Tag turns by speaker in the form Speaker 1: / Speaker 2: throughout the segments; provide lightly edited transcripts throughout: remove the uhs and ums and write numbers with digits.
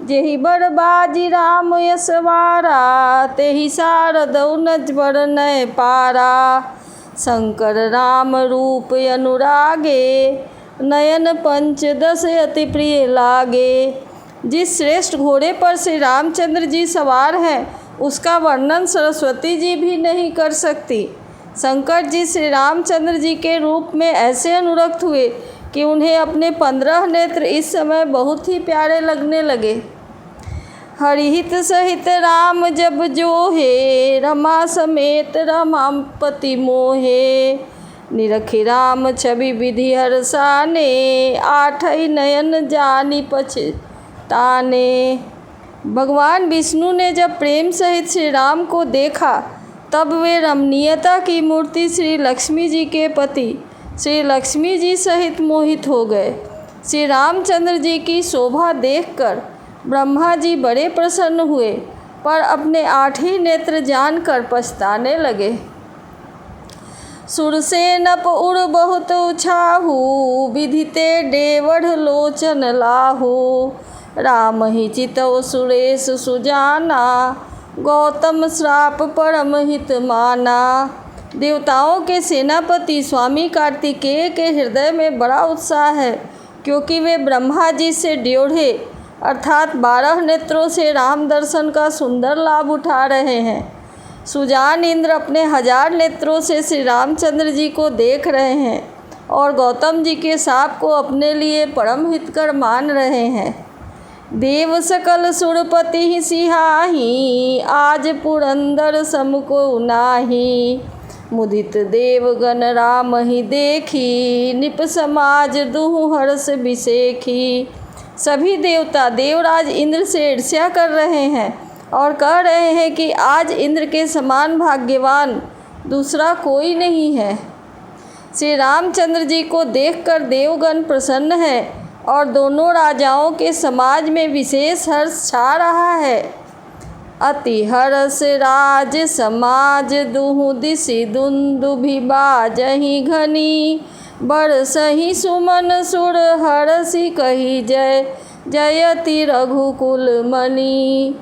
Speaker 1: जेहि बड़ बाजी राम यशवारा, तेहि शारदौ नज बड़ नय पारा। शंकर राम रूप अनुरागे, नयन पंचदश अति प्रिय लागे। जिस श्रेष्ठ घोड़े पर श्री रामचंद्र जी सवार हैं, उसका वर्णन सरस्वती जी भी नहीं कर सकती। शंकर जी श्री रामचंद्र जी के रूप में ऐसे अनुरक्त हुए कि उन्हें अपने 15 नेत्र इस समय बहुत ही प्यारे लगने लगे। हरिहित सहित राम जब जोहे, रमा समेत रमापति मोहे। निरखि राम छवि विधि हरसाने, आठई नयन जानि पछताने। भगवान विष्णु ने जब प्रेम सहित श्री राम को देखा, तब वे रमणीयता की मूर्ति श्री लक्ष्मी जी के पति श्री लक्ष्मी जी सहित मोहित हो गए। श्री रामचंद्र जी की शोभा देखकर ब्रह्मा जी बड़े प्रसन्न हुए, पर अपने 8 ही नेत्र जानकर पछताने लगे। सुर से नप उड़ बहुत उछाहू, विधिते डेवढ़ लोचन लाहू। राम ही चितव सुरेश सुजाना, गौतम श्राप परम हित माना। देवताओं के सेनापति स्वामी कार्तिकेय के हृदय में बड़ा उत्साह है, क्योंकि वे ब्रह्मा जी से ड्योढ़े अर्थात 12 नेत्रों से राम दर्शन का सुंदर लाभ उठा रहे हैं। सुजान इंद्र अपने 1000 नेत्रों से श्री रामचंद्र जी को देख रहे हैं और गौतम जी के शाप को अपने लिए परम हितकर मान रहे हैं। देव सकल सुरपति ही सिहाही, आज पुरंदर सम को नाही। मुदित देवगण राम ही देखी, निप समाज दुहु हर्ष बिसेखी। सभी देवता देवराज इंद्र से ईर्ष्या कर रहे हैं और कह रहे हैं कि आज इंद्र के समान भाग्यवान दूसरा कोई नहीं है। श्री रामचंद्र जी को देखकर देवगण प्रसन्न है और दोनों राजाओं के समाज में विशेष हर्ष छा रहा है। अति हर्ष राज समाज, दुहु दिशि दुंदुभि बाजहि घनी। बरसहि सुमन सुर हरषि कहि जय, जयति रघुकुल मणि।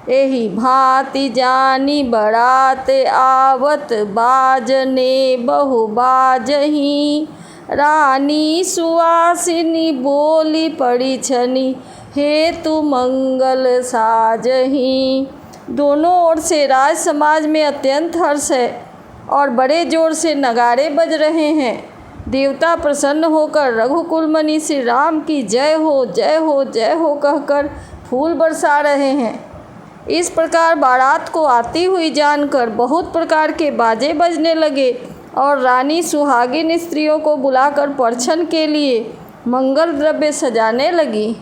Speaker 1: एहि भांति जानी बरात आवत, बाजने बहु बाजहि। रानी सुवासिनी बोली परिछनि, हेतु मंगल साजहि। दोनों ओर से राज समाज में अत्यंत हर्ष है और बड़े जोर से नगाड़े बज रहे हैं। देवता प्रसन्न होकर रघुकुल मणि श्री राम की जय हो जय हो जय हो कहकर फूल बरसा रहे हैं। इस प्रकार बारात को आती हुई जानकर बहुत प्रकार के बाजे बजने लगे और रानी सुहागिन स्त्रियों को बुलाकर परछन के लिए मंगल द्रव्य सजाने लगी।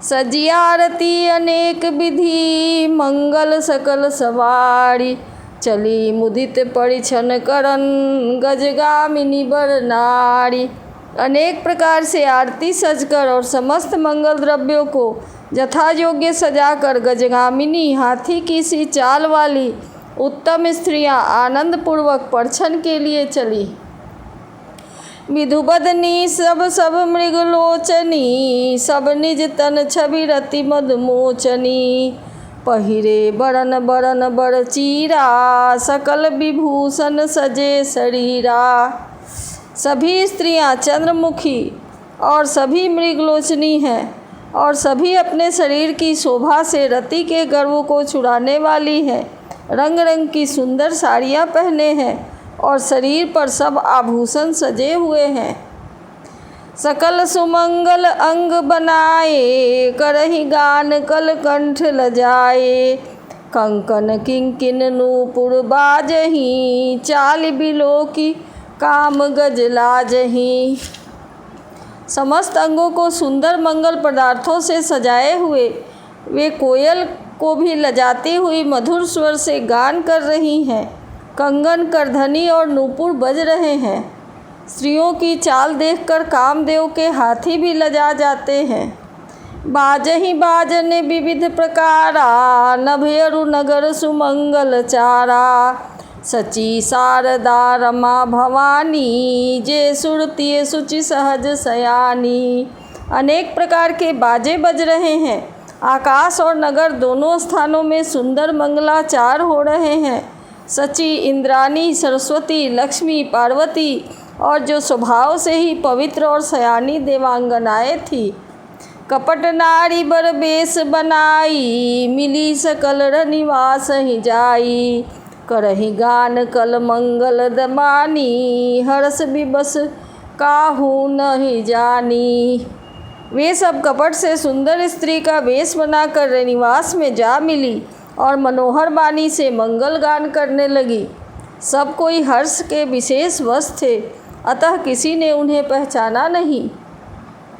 Speaker 1: सजी आरती अनेक विधि, मंगल सकल सवारी। चली मुदित परिछन करन, गजगामिनी बर नारी। अनेक प्रकार से आरती सजकर और समस्त मंगल द्रव्यों को यथा योग्य सजाकर गजगामिनी हाथी की सी चाल वाली उत्तम स्त्रियां आनंद पूर्वक परछन के लिए चली। विधुबदनी सब सब मृगलोचनी, सब निज तन छवि रति मदमोचनी। पहिरे बरन बरन बड़ चीरा, सकल विभूषण सजे शरीरा। सभी स्त्रियां चंद्रमुखी और सभी मृगलोचनी हैं और सभी अपने शरीर की शोभा से रति के गर्व को छुड़ाने वाली हैं। रंग रंग की सुंदर साड़ियाँ पहने हैं और शरीर पर सब आभूषण सजे हुए हैं। सकल सुमंगल अंग बनाए, करहि गान कल कंठ लजाए। कंकन किंकिन नूपुर बाजहि, चाल बिलोकी काम गज लाजहि। समस्त अंगों को सुंदर मंगल पदार्थों से सजाए हुए वे कोयल को भी लजाती हुई मधुर स्वर से गान कर रही हैं। कंगन, करधनी और नूपुर बज रहे हैं। स्त्रियों की चाल देखकर कामदेव के हाथी भी लजा जाते हैं। बाजहि बाजने विविध प्रकारा, नभयरु नगर सुमंगल चारा। सची शारदा रमा भवानी, जे सुरती सुचि सहज सयानी। अनेक प्रकार के बाजे बज रहे हैं आकाश और नगर दोनों स्थानों में सुंदर मंगलाचार हो रहे हैं। सची, इंद्राणी, सरस्वती, लक्ष्मी, पार्वती और जो स्वभाव से ही पवित्र और सयानी देवांगनाएं थी, कपट नारी बर बेस बनाई, मिली सकल रनिवास ही जाई, करही गान कल मंगल दमानी, हर्ष विबस काहू नहीं जानी। वे सब कपट से सुंदर स्त्री का वेश बनाकर रनिवास में जा मिली और मनोहर बानी से मंगल गान करने लगी। सब कोई हर्ष के विशेष वश थे, अतः किसी ने उन्हें पहचाना नहीं।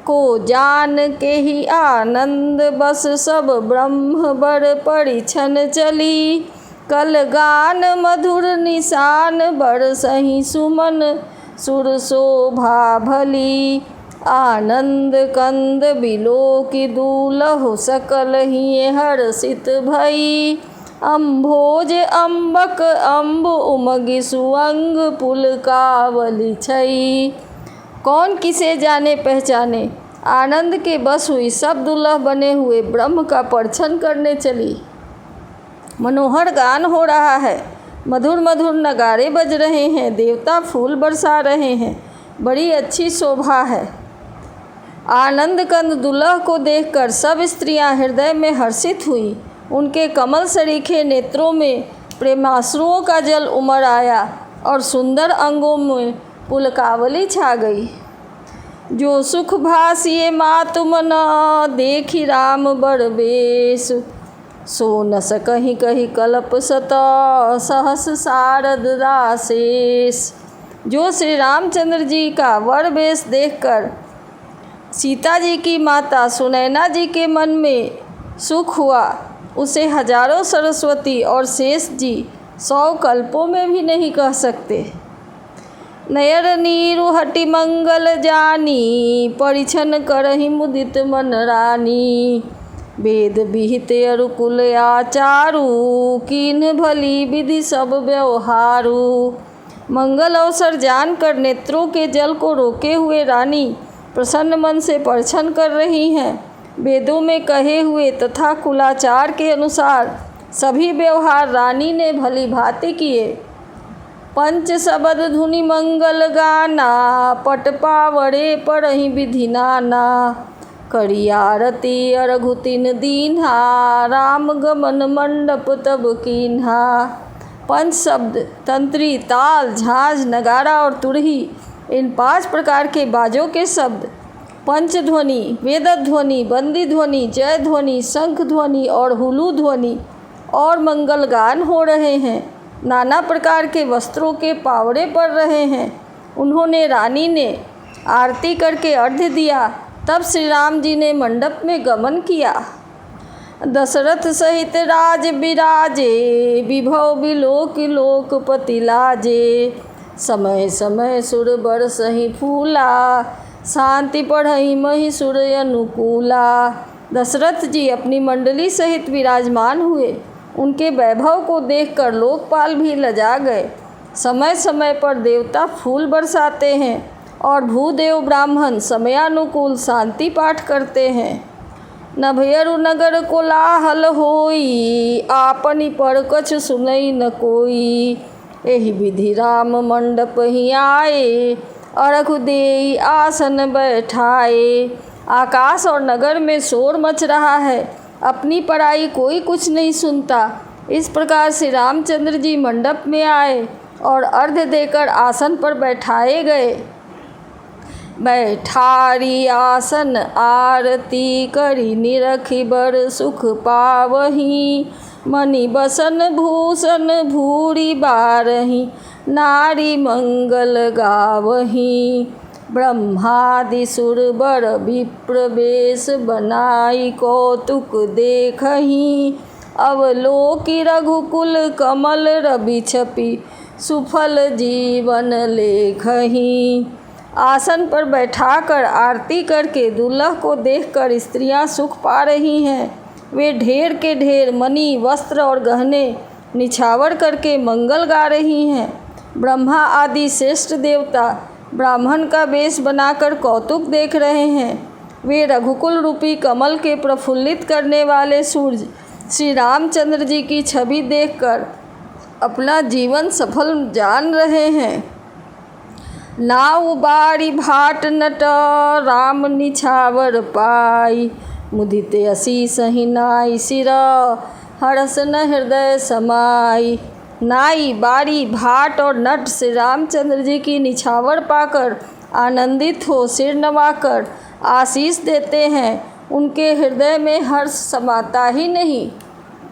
Speaker 1: को जान के ही आनंद बस सब ब्रह्म बर परिछन चली, कल गान मधुर निशान बर सही सुमन सुर शोभा भली, आनंद कंद बिलो की दूलहु सकल ही हर्षित भई, अम्भोज अम्बक अम्ब उमगी सुअंग पुलकावली छई। कौन किसे जाने पहचाने, आनंद के बस हुई सब दुल्हा बने हुए ब्रह्म का परछन करने चली। मनोहर गान हो रहा है, मधुर मधुर नगारे बज रहे हैं, देवता फूल बरसा रहे हैं, बड़ी अच्छी शोभा है। आनंद कंद दुल्हा को देखकर सब स्त्रियां हृदय में हर्षित हुई। उनके कमल सरीखे नेत्रों में प्रेमाश्रुओं का जल उमड़ आया और सुंदर अंगों में पुलकावली छा गई। जो सुख भासिए मातु मन देखी राम बर बेस, सो न सकहि कही कल्प सत सहस शारद राशेष। जो श्री रामचंद्र जी का वर बेश देखकर सीता जी की माता सुनैना जी के मन में सुख हुआ, उसे हजारों सरस्वती और शेष जी 100 कल्पों में भी नहीं कह सकते। नयर नीरु हटि मंगल जानी, परिछन करहि मुदित मन रानी, वेद विहित अरुकुल आचारु, कीन्ह भली विधि सब व्यवहारु। मंगल अवसर जानकर नेत्रों के जल को रोके हुए रानी प्रसन्न मन से परछन कर रही हैं। वेदों में कहे हुए तथा कुलाचार के अनुसार सभी व्यवहार रानी ने भली भांति किए। पंच शबद धुनि मंगल गाना, पट पावड़े पढ़हि विधि नाना, करी आरती अरघुतिन दीन्हा, राम गमन मंडप तब कीन्हा। पंच शब्द तंत्री, ताल, झांझ, नगाड़ा और तुरही, इन 5 प्रकार के बाजों के शब्द पंचध्वनि, वेदध्वनि, बंदी ध्वनि, जय ध्वनि, शंख ध्वनि और हुलू ध्वनि और मंगल गान हो रहे हैं। नाना प्रकार के वस्त्रों के पावड़े पड़ रहे हैं। उन्होंने रानी ने आरती करके अर्घ्य दिया। तब श्री राम जी ने मंडप में गमन किया। दशरथ सहित राज बिराजे, विभव बिलोक लोकपति लाजे, समय समय सुर बरसहि फूला, शांति पढ़हि महिषुर अनुकूला। दशरथ जी अपनी मंडली सहित विराजमान हुए। उनके वैभव को देखकर लोकपाल भी लजा गए। समय समय पर देवता फूल बरसाते हैं और भूदेव ब्राह्मण समयानुकूल शांति पाठ करते हैं। नभयरु नगर कोलाहल होई, आपनी पर कछ सुनई न कोई, एहि विधि राम मंडप ही आए, अर्घ देई आसन बैठाए। आकाश और नगर में शोर मच रहा है, अपनी पराई कोई कुछ नहीं सुनता। इस प्रकार श्री रामचंद्र जी मंडप में आए और अर्घ्य देकर आसन पर बैठाए गए। बैठारी आसन आरती करी, निरखी बर सुख पावही, मणि बसन भूषण भूरी बारही, नारी मंगल गावही। ब्रह्मादि सुर बर विप्र बेश बनाई, कौतुक देखही, अवलोकि रघुकुल कमल रवि छपि, सुफल जीवन लेखही। आसन पर बैठाकर आरती करके दुल्हा को देखकर स्त्रियां सुख पा रही हैं। वे ढेर के ढेर मणि, वस्त्र और गहने निछावर करके मंगल गा रही हैं। ब्रह्मा आदि श्रेष्ठ देवता ब्राह्मण का वेश बनाकर कौतुक देख रहे हैं। वे रघुकुल रूपी कमल के प्रफुल्लित करने वाले सूर्य श्री रामचंद्र जी की छवि देखकर अपना जीवन सफल जान रहे हैं। नाउ बारी भाट नट राम निछावर पाई, मुदिते असीस ही नाई सिर हरस न हृदय समाई। नाई, बारी, भाट और नट श्री रामचंद्र जी की निछावर पाकर आनंदित हो सिर नवाकर आशीष देते हैं। उनके हृदय में हर्ष समाता ही नहीं।